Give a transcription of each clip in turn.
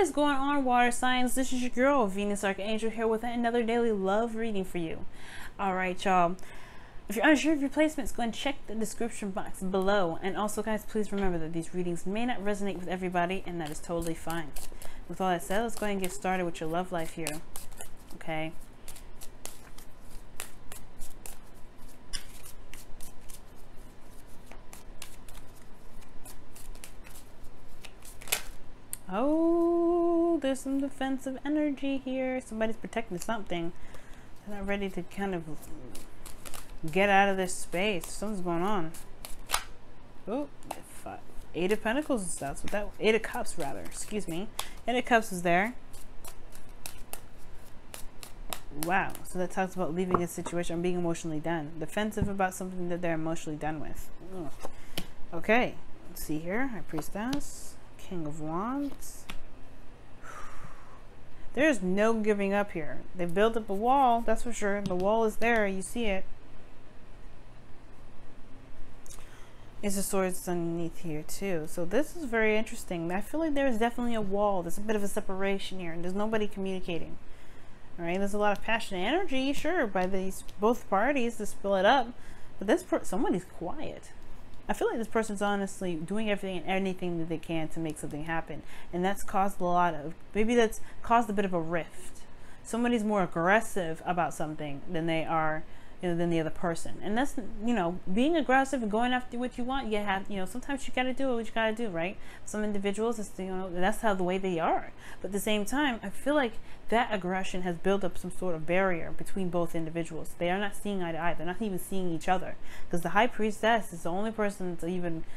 is going on, water signs? This is your girl, Venus Archangel, here with another daily love reading for you. All right, y'all. If you're unsure of your placements, go and check the description box below. And also, guys, please remember that these readings may not resonate with everybody, and that is totally fine. With all that said, let's go ahead and get started with your love life here. Okay. Oh, there's some defensive energy here. Somebody's protecting something. They're not ready to kind of get out of this space. Something's going on. Oh, Eight of Pentacles. That's what that. Eight of Cups, rather. Excuse me. Eight of Cups is there. Wow. So that talks about leaving a situation or being emotionally done. Defensive about something that they're emotionally done with. Ugh. Okay. Let's see here. High Priestess. King of Wands. There's no giving up here. They built up a wall, that's for sure. The wall is there, you see it. Ace of Swords underneath here too. So this is very interesting. I feel like there's definitely a wall. There's a bit of a separation here, and there's nobody communicating. All right, there's a lot of passion and energy, sure, by these both parties to split up, but somebody's quiet. I feel like this person's honestly doing everything and anything that they can to make something happen. And that's caused a lot of, maybe that's caused a bit of a rift. Somebody's more aggressive about something than they are, than the other person. And that's, being aggressive and going after what you want, you have, sometimes you gotta do what you gotta do, right? Some individuals, it's, that's how the way they are. But at the same time, I feel like that aggression has built up some sort of barrier between both individuals. They are not seeing eye to eye. They're not even seeing each other. Because the High Priestess is the only person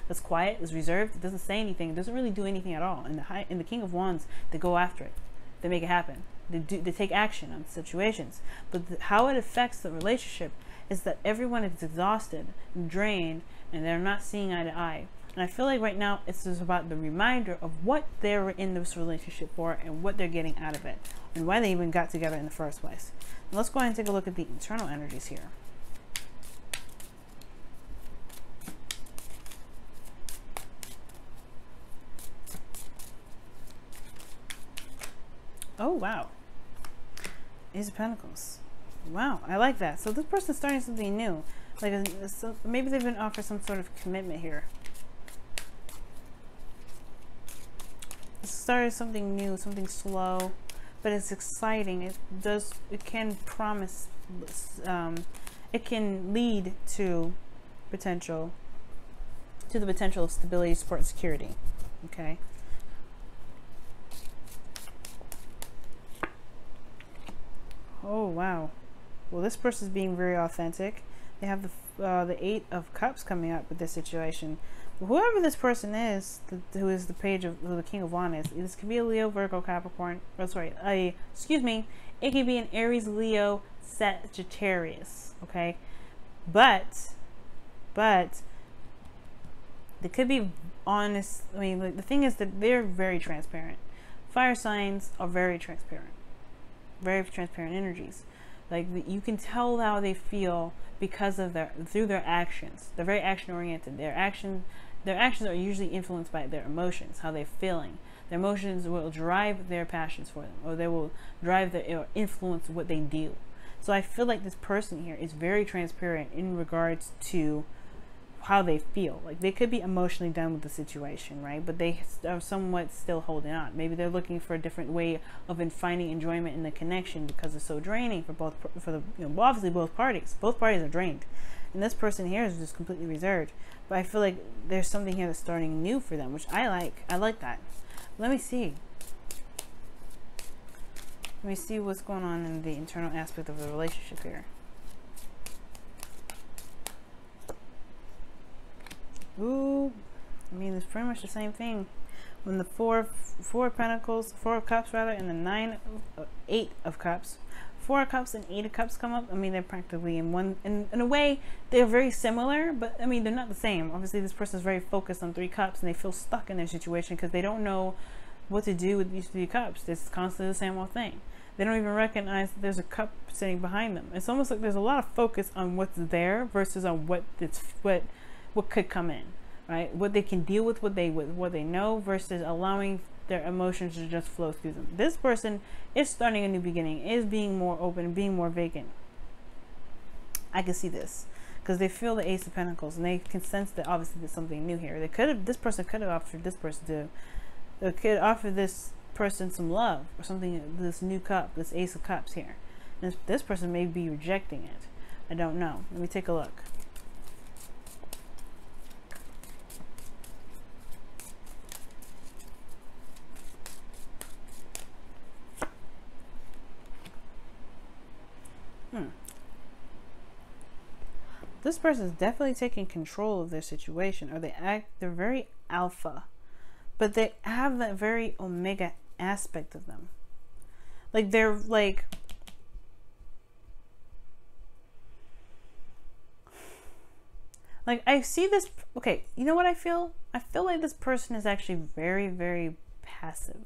that's quiet, is reserved, doesn't say anything, doesn't really do anything at all. And the King of Wands, they go after it. They make it happen. They take action on situations. But how it affects the relationship is that everyone is exhausted and drained, and they're not seeing eye to eye. And I feel like right now it's just about the reminder of what they were in this relationship for and what they're getting out of it and why they even got together in the first place. And let's go ahead and take a look at the internal energies here. Oh, wow. Ace of Pentacles. Wow, I like that. So this person's starting something new. Like maybe they've been offered some sort of commitment here. Started something new, something slow, but it's exciting. It can promise, it can lead to the potential of stability, support, and security. Okay. Oh wow. Well, this person is being very authentic. They have the Eight of Cups coming up with this situation. Whoever this person is, who is the the King of Wands is, this could be a Leo, Virgo, Capricorn. Oh, sorry. Excuse me. It could be an Aries, Leo, Sagittarius. Okay, but they could be honest. I mean, the thing is that they're very transparent. Fire signs are very transparent energies. Like you can tell how they feel because of through their actions. They're very action oriented. Their actions are usually influenced by their emotions, how they're feeling. Their emotions will drive their passions for them, or they will drive or influence what they do. So I feel like this person here is very transparent in regards to how they feel. Like they could be emotionally done with the situation, right? But they are somewhat still holding on. Maybe they're looking for a different way of finding enjoyment in the connection because it's so draining for obviously both parties. Both parties are drained, and this person here is just completely reserved. But I feel like there's something here that's starting new for them, which I like. I like that. Let me see. Let me see what's going on in the internal aspect of the relationship here. Ooh, I mean, it's pretty much the same thing. When the four of Pentacles, Four of Cups rather, and the Eight of Cups, Four of Cups and Eight of Cups come up. I mean, they're practically in a way, they're very similar, but I mean, they're not the same. Obviously, this person is very focused on Three Cups, and they feel stuck in their situation because they don't know what to do with these Three Cups. It's constantly the same old thing. They don't even recognize that there's a cup sitting behind them. It's almost like there's a lot of focus on what's there versus on what could come in, right? What they can deal with, what they know, versus allowing their emotions to just flow through them. This person is starting a new beginning, is being more open, being more vacant. I can see this because they feel the Ace of Pentacles, and they can sense that obviously there's something new here. They could have, this person could have offered this person to, they could offer this person some love or something. This new cup, this Ace of Cups here, and this person may be rejecting it. I don't know. Let me take a look. This person is definitely taking control of their situation, or they're very alpha, but they have that very omega aspect of them. Like they're like, I see this, okay, you know what I feel? I feel like this person is actually very, very passive.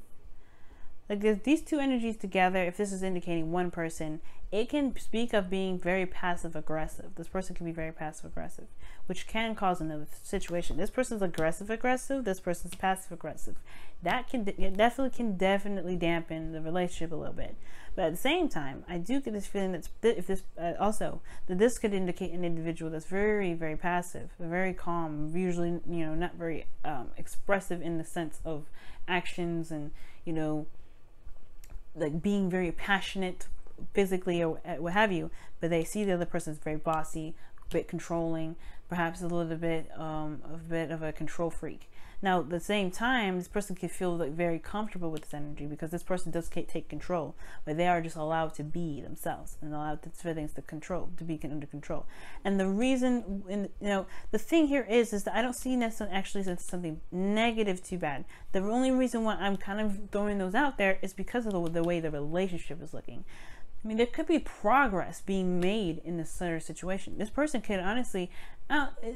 Like there's these two energies together. If this is indicating one person, it can speak of being very passive aggressive. This person can be very passive aggressive, which can cause another situation. This person's aggressive aggressive. This person's passive aggressive. That can definitely dampen the relationship a little bit. But at the same time, I do get this feeling that if this also that this could indicate an individual that's very, very passive, very calm, usually, you know, not very expressive in the sense of actions and, you know, like being very passionate physically or what have you, but they see the other person as very bossy, a bit controlling, perhaps a little bit of a control freak. Now at the same time, this person can feel like very comfortable with this energy because this person does take control, but they are just allowed to be themselves and allowed for things to be under control. And the reason, you know, the thing here is that I don't see necessarily actually as something negative too bad. The only reason why I'm kind of throwing those out there is because of the way the relationship is looking. I mean, there could be progress being made in this sort of situation. This person could honestly,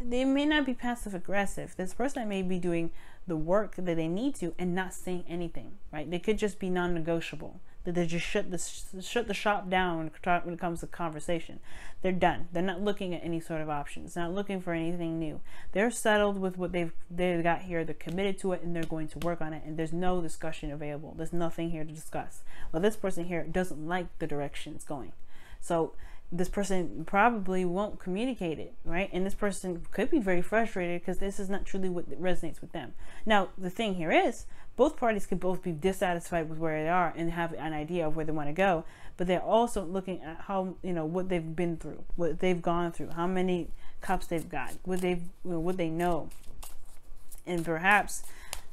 they may not be passive aggressive. This person may be doing the work that they need to and not saying anything, right? They could just be non-negotiable. That they just shut the shop down when it comes to conversation. They're done. They're not looking at any sort of options. Not looking for anything new. They're settled with what they've got here. They're committed to it and they're going to work on it. And there's no discussion available. There's nothing here to discuss. Well, this person here doesn't like the direction it's going. So this person probably won't communicate it, right? And this person could be very frustrated because this is not truly what resonates with them. Now, the thing here is, both parties could both be dissatisfied with where they are and have an idea of where they want to go, but they're also looking at how, you know, what they've been through, what they've gone through, how many cups they've got, what they know, and perhaps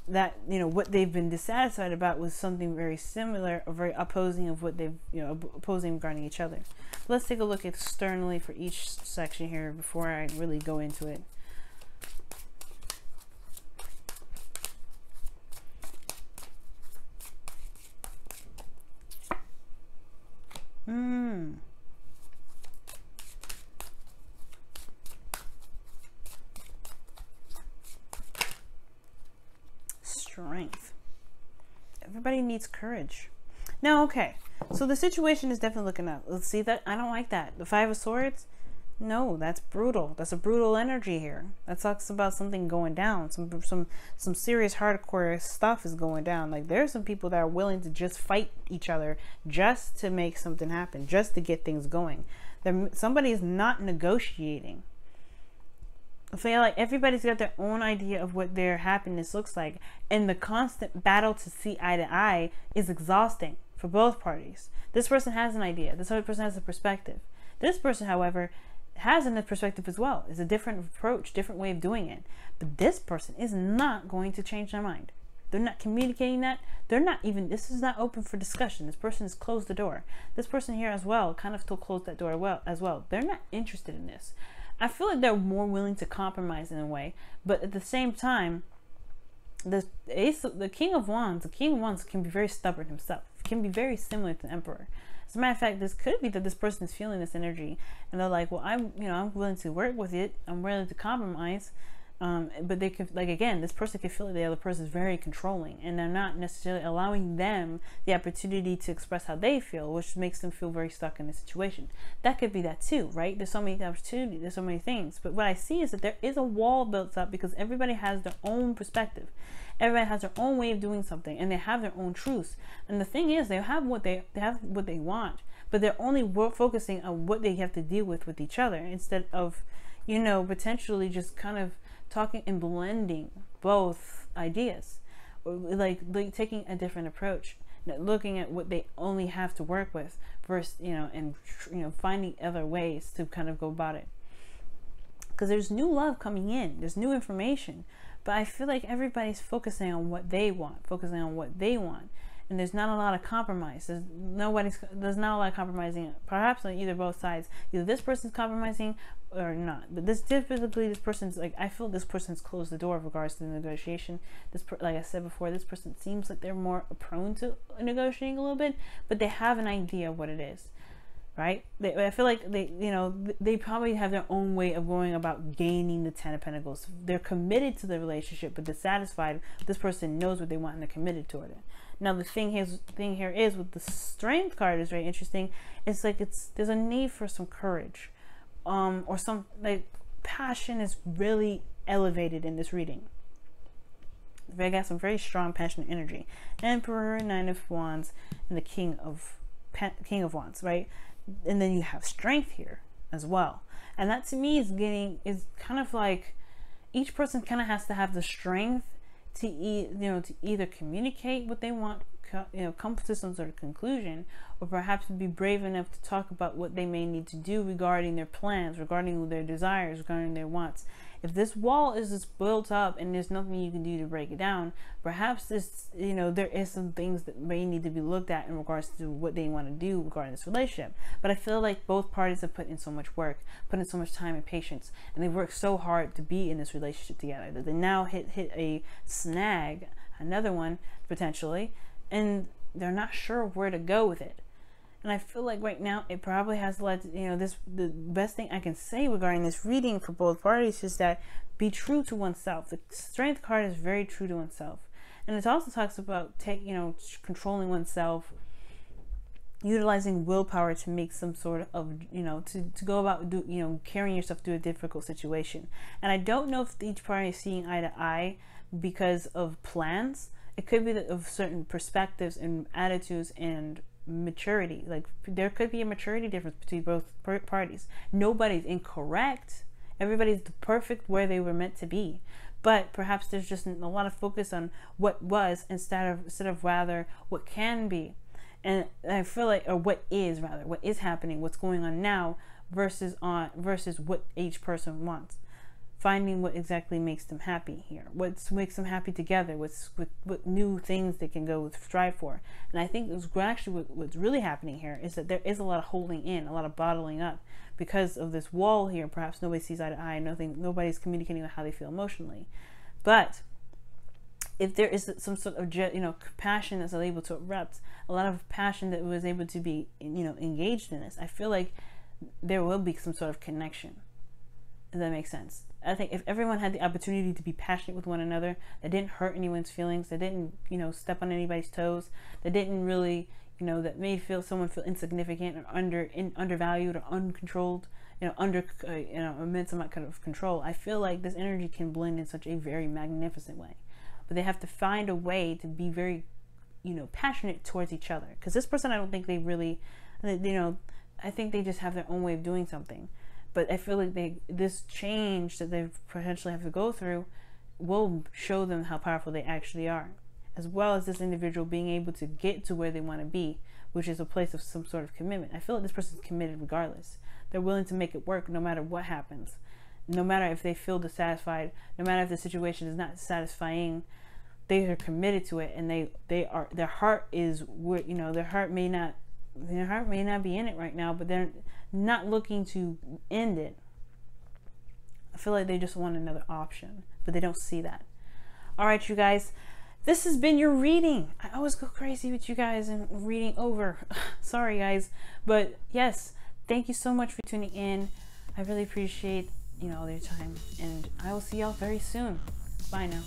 that, you know, what they've been dissatisfied about was something very similar or very opposing of what they've, you know, opposing regarding each other. Let's take a look externally for each section here before I really go into it. Strength. Everybody needs courage. Now, okay, so the situation is definitely looking up. Let's see that. I don't like that. The Five of Swords. No, that's brutal. That's a brutal energy here. That talks about something going down. Some serious hardcore stuff is going down. Like there's some people that are willing to just fight each other just to make something happen, just to get things going. Somebody is not negotiating. I feel like everybody's got their own idea of what their happiness looks like, and the constant battle to see eye to eye is exhausting for both parties. This person has an idea. This other person has a perspective. This person, however, has a perspective as well. It's a different approach, different way of doing it. But this person is not going to change their mind. They're not communicating that. They're not even, this is not open for discussion. This person has closed the door. This person here as well kind of still closed that door as well. They're not interested in this. I feel like they're more willing to compromise in a way, but at the same time, the King of Wands can be very stubborn himself. Can be very similar to the Emperor. As a matter of fact, this could be that this person is feeling this energy, and they're like, "Well, I'm willing to work with it. I'm willing to compromise, But they could, like, again, this person could feel like the other person is very controlling, and they're not necessarily allowing them the opportunity to express how they feel, which makes them feel very stuck in the situation. That could be that too, right? There's so many opportunities, there's so many things. But what I see is that there is a wall built up because everybody has their own perspective. Everybody has their own way of doing something, and they have their own truths. And the thing is, they have what they want, but they're only focusing on what they have to deal with each other, instead of, you know, potentially just kind of talking and blending both ideas, or like taking a different approach, looking at what they only have to work with versus, you know, and, you know, finding other ways to kind of go about it. Because there's new love coming in, there's new information, but I feel like everybody's focusing on what they want, and there's not a lot of compromise. There's not a lot of compromising, perhaps on either both sides. Either this person's compromising or not. But this person's like, I feel this person's closed the door in regards to the negotiation. Like I said before, this person seems like they're more prone to negotiating a little bit, but they have an idea of what it is, right? I feel like they probably have their own way of going about gaining the 10 of Pentacles. They're committed to the relationship, but dissatisfied. This person knows what they want and they're committed toward it. Now the thing here is with the Strength card is very interesting. It's like there's a need for some courage, or some like passion is really elevated in this reading. They got some very strong passionate energy. Emperor, 9 of Wands, and the King of Wands, right? And then you have Strength here as well. And that to me is kind of like each person kind of has to have the strength to either communicate what they want, come to some sort of conclusion, or perhaps be brave enough to talk about what they may need to do regarding their plans, regarding their desires, regarding their wants. If this wall is just built up and there's nothing you can do to break it down, perhaps there is some things that may need to be looked at in regards to what they want to do regarding this relationship. But I feel like both parties have put in so much work, put in so much time and patience, and they've worked so hard to be in this relationship together that they now hit a snag, another one potentially, and they're not sure where to go with it. And I feel like right now it probably has led to, the best thing I can say regarding this reading for both parties is that be true to oneself. The Strength card is very true to oneself. And it also talks about controlling oneself, utilizing willpower to make some sort of, to go about carrying yourself through a difficult situation. And I don't know if each party is seeing eye to eye because of plans. It could be that of certain perspectives and attitudes and maturity. Like there could be a maturity difference between both parties. Nobody's incorrect. Everybody's perfect where they were meant to be. But perhaps there's just a lot of focus on what was instead of rather what can be. And I feel like, or what is happening, what's going on now versus what each person wants. Finding what exactly makes them happy here, what makes them happy together, what new things they can go strive for. And I think what's really happening here is that there is a lot of holding in, a lot of bottling up because of this wall here. Perhaps nobody sees eye to eye, nobody's communicating on how they feel emotionally. But if there is some sort of passion that's able to erupt, a lot of passion that was able to be engaged in this, I feel like there will be some sort of connection. Does that make sense? I think if everyone had the opportunity to be passionate with one another, that didn't hurt anyone's feelings, that didn't, step on anybody's toes, that didn't really, that made someone feel insignificant or undervalued or uncontrolled, under immense amount of control, I feel like this energy can blend in such a very magnificent way. But they have to find a way to be very, passionate towards each other. Because this person, I don't think they really, I think they just have their own way of doing something. But I feel like this change that they potentially have to go through will show them how powerful they actually are, as well as this individual being able to get to where they want to be, which is a place of some sort of commitment. I feel like this person's committed regardless. They're willing to make it work no matter what happens, no matter if they feel dissatisfied, no matter if the situation is not satisfying. They are committed to it, and their heart is their heart may not be in it right now, but they're not looking to end it. I feel like they just want another option, but they don't see that. All right, you guys, this has been your reading. I always go crazy with you guys and reading over. Sorry, guys, but yes, thank you so much for tuning in. I really appreciate you know, all your time. And I will see y'all very soon. Bye now.